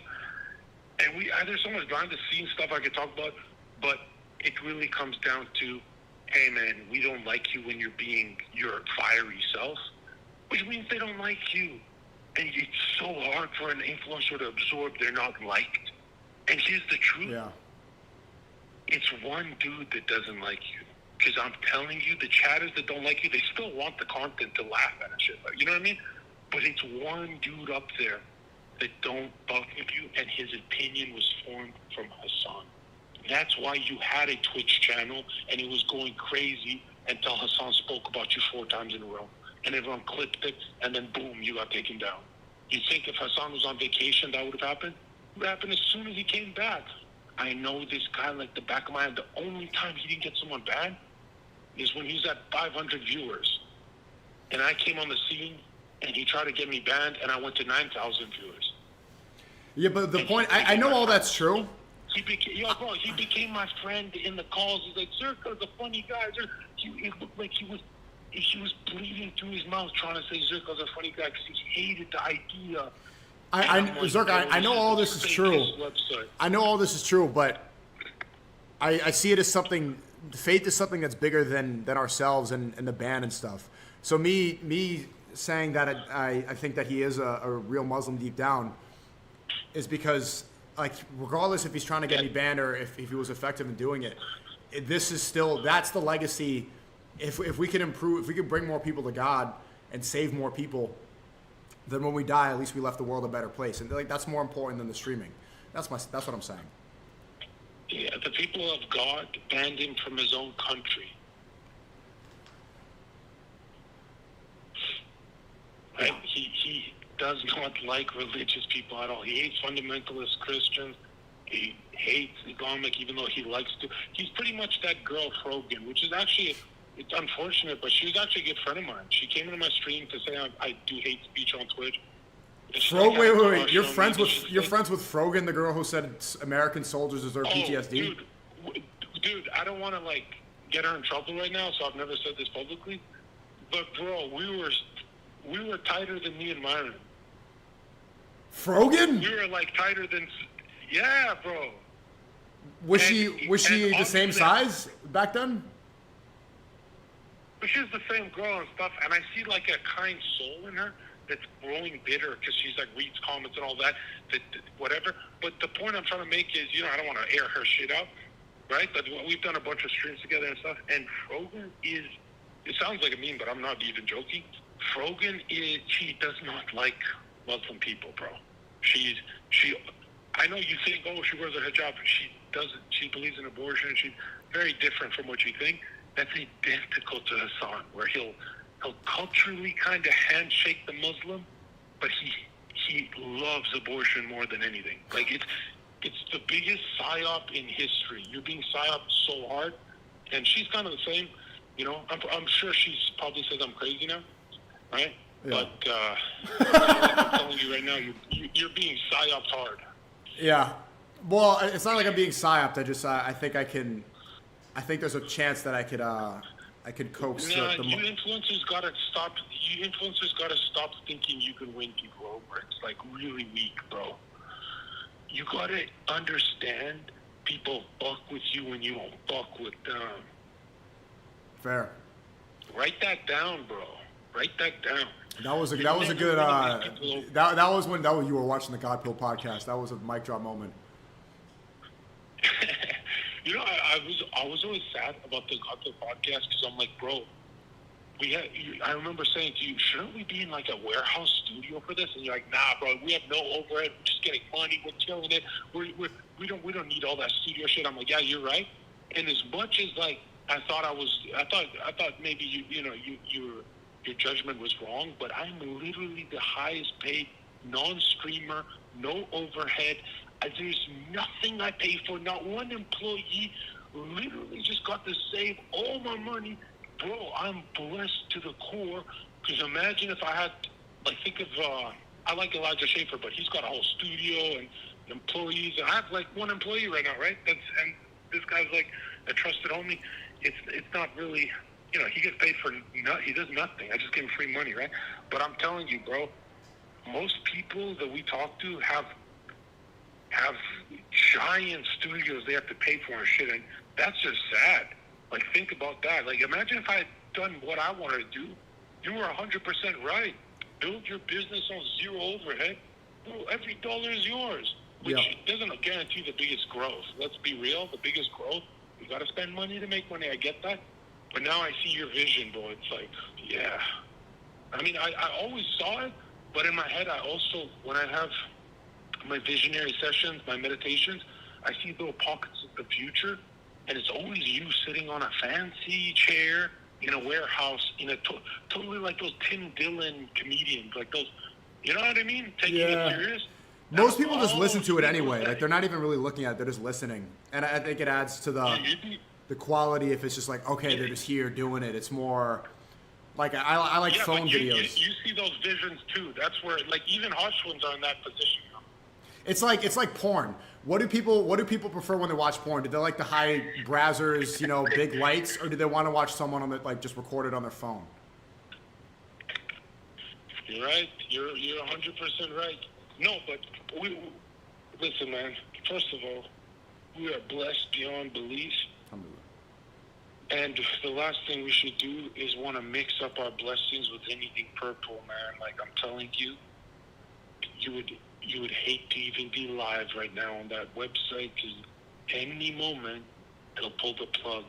And there's so much behind the scenes stuff I could talk about, but it really comes down to, hey man, we don't like you when you're being your fiery self, which means they don't like you. And it's so hard for an influencer to absorb they're not liked. And here's the truth. Yeah. It's one dude that doesn't like you. Because I'm telling you, the chatters that don't like you, they still want the content to laugh at and shit. You know what I mean? But it's one dude up there that don't fuck with you, and his opinion was formed from Hassan. That's why you had a Twitch channel, and it was going crazy until Hassan spoke about you 4 times in a row. And everyone clipped it, and then boom, you got taken down. You think if Hassan was on vacation, that would have happened? It would happen as soon as he came back. I know this guy like the back of my hand. The only time he didn't get someone banned is when he was at 500 viewers. And I came on the scene, and he tried to get me banned, and I went to 9,000 viewers. Yeah, but the point, I know all that's true. He became my friend in the calls. He's like, Zherka's a funny guy. It looked like he was bleeding through his mouth trying to say Zherka's a funny guy because he hated the idea. Zherka, I know all this is true. I know all this is true, but I see it as something. Faith is something that's bigger than ourselves and the band and stuff. So me saying that I think that he is a real Muslim deep down is because, like, regardless if he's trying to get me banned or if he was effective in doing it, this is still, that's the legacy. If we can improve, if we can bring more people to God and save more people, then when we die, at least we left the world a better place. And like that's more important than the streaming. That's what I'm saying. Yeah, the people of God banned him from his own country. Right? He does not like religious people at all. He hates fundamentalist Christians. He hates Islamic, even though he likes to. He's pretty much that girl Frogan, which is actually, it's unfortunate, but she was actually a good friend of mine. She came into my stream to say I do hate speech on Twitch. Wait. You're friends with Frogan, the girl who said American soldiers deserve PTSD? Dude, I don't want to like get her in trouble right now, so I've never said this publicly. But bro, we were tighter than me and Myron. Frogan? We were like tighter than, yeah, bro. Was she the same size back then? But she's the same girl and stuff, and I see like a kind soul in her that's growing bitter because she's like reads comments and all that whatever. But the point I'm trying to make is, I don't want to air her shit out, right? But we've done a bunch of streams together and stuff, and Frogan is, it sounds like a meme, but I'm not even joking. Frogan she does not like Muslim people, bro. I know you think, she wears a hijab, but she doesn't. She believes in abortion. She's very different from what you think. That's identical to Hassan, where he'll culturally kind of handshake the Muslim, but he loves abortion more than anything. Like it's the biggest psyop in history. You're being psyoped so hard, and she's kind of the same. I'm sure she probably says I'm crazy now, right? Yeah. But I'm telling you right now, you're being psyoped hard. Yeah. Well, it's not like I'm being psyoped. I think there's a chance that I could coax you influencers gotta stop. You influencers gotta stop thinking you can win people over. It's like really weak, bro. You gotta understand people fuck with you when you don't fuck with them. Fair. Write that down, bro. Write that down. That was a good. That was when you were watching the God Pill podcast. That was a mic drop moment. I was always sad about the God Pill podcast because I'm like, bro, I remember saying to you, shouldn't we be in like a warehouse studio for this? And you're like, nah, bro, we have no overhead. We're just getting money. We're killing it. We don't need all that studio shit. I'm like, yeah, you're right. And as much as like I thought maybe your judgment was wrong, but I'm literally the highest paid non-streamer, no overhead. There's nothing I pay for. Not one employee. Literally just got to save all my money. Bro, I'm blessed to the core. Because imagine if I had, like, think of, I like Elijah Schaefer, but he's got a whole studio and employees. I have like one employee right now, right? And this guy's like a trusted homie. It's not really, he gets paid for he does nothing. I just give him free money, right? But I'm telling you, bro, most people that we talk to have giant studios they have to pay for and shit, and that's just sad. Like, think about that. Like, imagine if I had done what I wanted to do. You were 100% right. Build your business on zero overhead. Bro, every dollar is yours, which doesn't guarantee the biggest growth. Let's be real. The biggest growth, you got to spend money to make money. I get that. But now I see your vision, bro. It's like, yeah. I mean, I always saw it, but in my head, I also, when I have my visionary sessions, my meditations, I see little pockets of the future, and it's always you sitting on a fancy chair in a warehouse, in a totally like those Tim Dillon comedians, like those, you know what I mean? Taking it serious. Most people just listen to it anyway. Like, they're not even really looking at it; they're just listening, and I think it adds to the quality. If it's just like, okay, they're just here doing it. It's more like I like phone videos. You see those visions too. That's where, like, even harsh ones are in that position. It's like porn. What do people prefer when they watch porn? Do they like the high brazzers, big lights, or do they want to watch someone on the, like, just recorded on their phone? You're right. You're 100% right. No, but listen, man. First of all, we are blessed beyond belief. And the last thing we should do is want to mix up our blessings with anything purple, man. Like, I'm telling you, you would hate to even be live right now on that website, because any moment they'll pull the plug.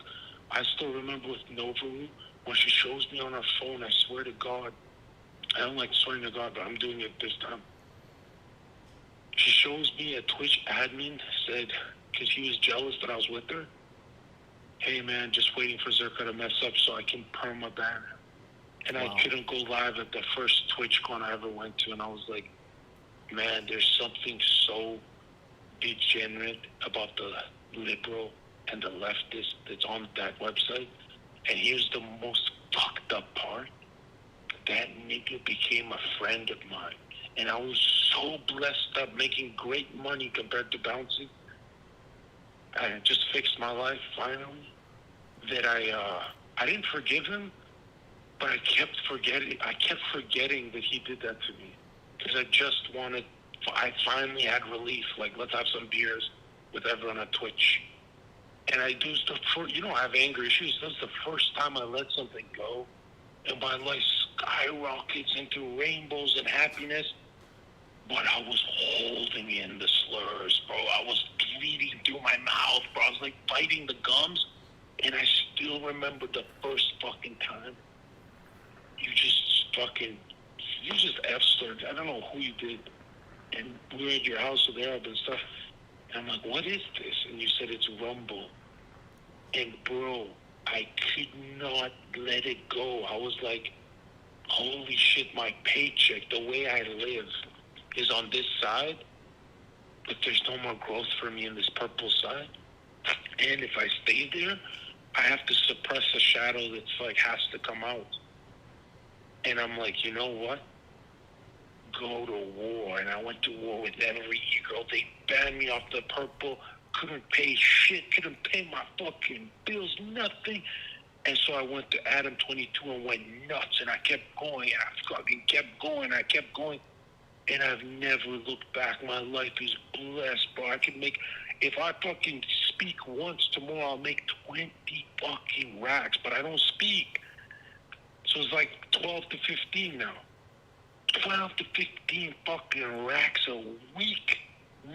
I still remember with Novaru, when she shows me on her phone, I swear to God, I don't like swearing to God, but I'm doing it this time. She shows me a Twitch admin said, because he was jealous that I was with her, hey man, just waiting for Zherka to mess up so I can perma-ban him. And I couldn't go live at the first TwitchCon I ever went to, and I was like, man, there's something so degenerate about the liberal and the leftist that's on that website. And here's the most fucked up part. That nigga became a friend of mine. And I was so blessed up, making great money compared to bouncing. I just fixed my life finally. That I didn't forgive him, but I kept forgetting that he did that to me. Because I finally had relief. Like, let's have some beers with everyone on Twitch. And I do stuff I have anger issues. That's the first time I let something go. And my life skyrockets into rainbows and happiness. But I was holding in the slurs, bro. I was bleeding through my mouth, bro. I was like biting the gums. And I still remember the first fucking time. You just F-slurred. I don't know who you did. And we were at your house with Arab and stuff. And I'm like, what is this? And you said it's Rumble. And bro, I could not let it go. I was like, holy shit, my paycheck, the way I live is on this side, but there's no more growth for me in this purple side. And if I stay there, I have to suppress a shadow that's like has to come out. And I'm like, you know what? Go to war. And I went to war with every girl. They banned me off the purple. Couldn't pay shit. Couldn't pay my fucking bills. Nothing. And so I went to Adam 22 and went nuts. And I kept going. I fucking kept going. I kept going. And I've never looked back. My life is blessed, bro. I can make... If I fucking speak once tomorrow, I'll make 20 fucking racks. But I don't speak. So it's like 12 to 15 now. 12 to 15 fucking racks a week.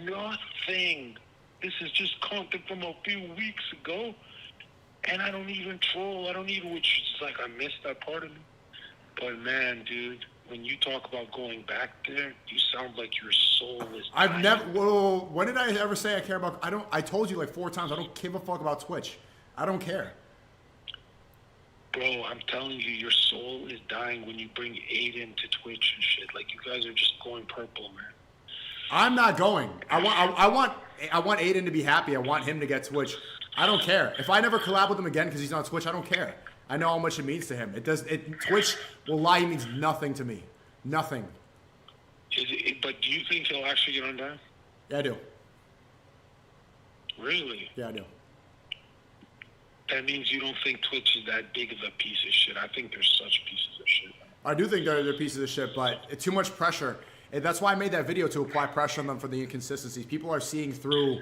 Nothing. This is just content from a few weeks ago. And I don't even troll. Which is like I missed that part of me. But man, dude, when you talk about going back there, you sound like your soul is dying. I've never... Well, when did I ever say I care about... I told you like 4 times, I don't give a fuck about Twitch. I don't care. Bro, I'm telling you, your soul is dying when you bring Aiden to Twitch and shit. Like, you guys are just going purple, man. I'm not going. I want Aiden to be happy. I want him to get Twitch. I don't care. If I never collab with him again because he's on Twitch, I don't care. I know how much it means to him. Twitch will lie. He means nothing to me. Nothing. But do you think he'll actually get on down? Yeah, I do. Really? Yeah, I do. That means you don't think Twitch is that big of a piece of shit. I think they're such pieces of shit. I do think they're pieces of shit, but it's too much pressure. And that's why I made that video, to apply pressure on them for the inconsistencies. People are seeing through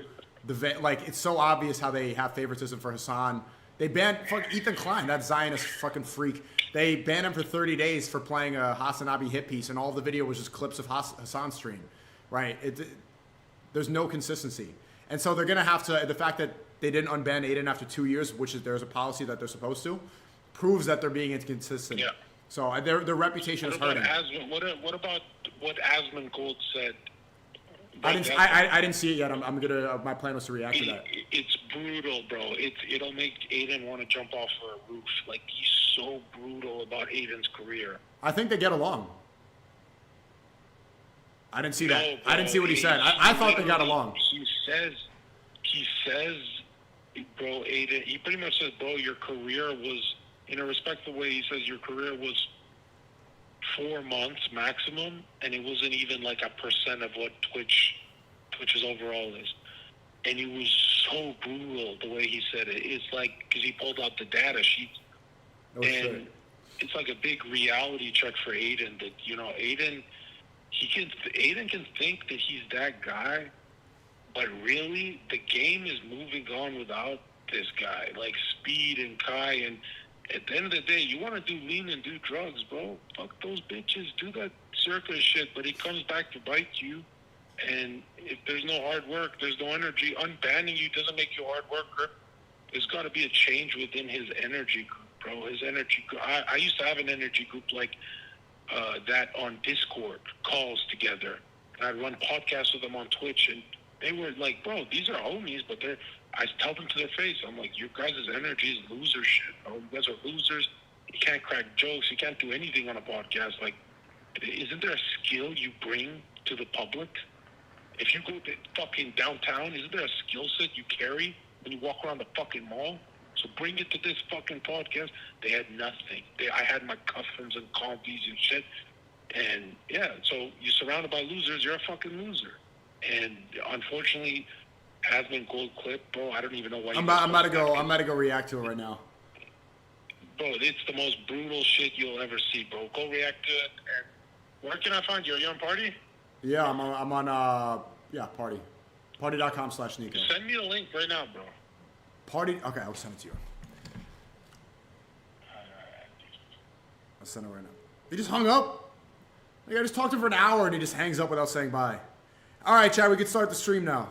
like, it's so obvious how they have favoritism for Hassan. They banned Ethan Klein, that Zionist fucking freak. They banned him for 30 days for playing a Hasanabi hit piece, and all the video was just clips of Hassan's stream, right? There's no consistency. And so they're going to have to, the fact that they didn't unban Aiden after 2 years, which is, there's a policy that they're supposed to, proves that they're being inconsistent. Yeah. So their reputation is hurting. What about what Asmund Gold said? I didn't see it yet. I'm gonna. My plan was to react to that. It's brutal, bro. It'll make Aiden want to jump off a roof. Like, he's so brutal about Aiden's career. I think they get along. I didn't see that. No, bro, I didn't see what he said. I thought they got along. He says, bro, Aiden. He pretty much says, bro, your career was, in a respectful way, he says your career was 4 months maximum, and it wasn't even like a % of what Twitch's overall is. And it was so brutal the way he said it. It's like, because he pulled out the data sheets, and it's like a big reality check for Aiden. That, you know, Aiden can think that he's that guy, but really the game is moving on without this guy, like Speed and Kai. And at the end of the day, you want to do lean and do drugs, bro. Fuck those bitches. Do that circus shit, but it comes back to bite you. And if there's no hard work, there's no energy. Unbanning you doesn't make you a hard worker. There's got to be a change within his energy group, bro. His energy group. I used to have an energy group like that on Discord, calls together. And I'd run podcasts with them on Twitch, and they were like, bro, these are homies, but I tell them to their face, I'm like, your guys' energy is loser shit, bro. You guys are losers. You can't crack jokes. You can't do anything on a podcast. Like, isn't there a skill you bring to the public? If you go to fucking downtown, isn't there a skill set you carry when you walk around the fucking mall? So bring it to this fucking podcast. They had nothing. I had my customs and comfies and shit. And, yeah, so you're surrounded by losers. You're a fucking loser. And, unfortunately, Asmund Gold clip, bro, I don't even know why. I'm about to go react to it right now. Bro, it's the most brutal shit you'll ever see, bro. Go react to it. And where can I find you? Are you on Party? Yeah, I'm on Party. Party.com/Sneakyo. Send me the link right now, bro. Party. Okay, I'll send it to you. I'll send it right now. He just hung up. Like, I just talked to him for an hour and he just hangs up without saying bye. All right, Chad, we can start the stream now.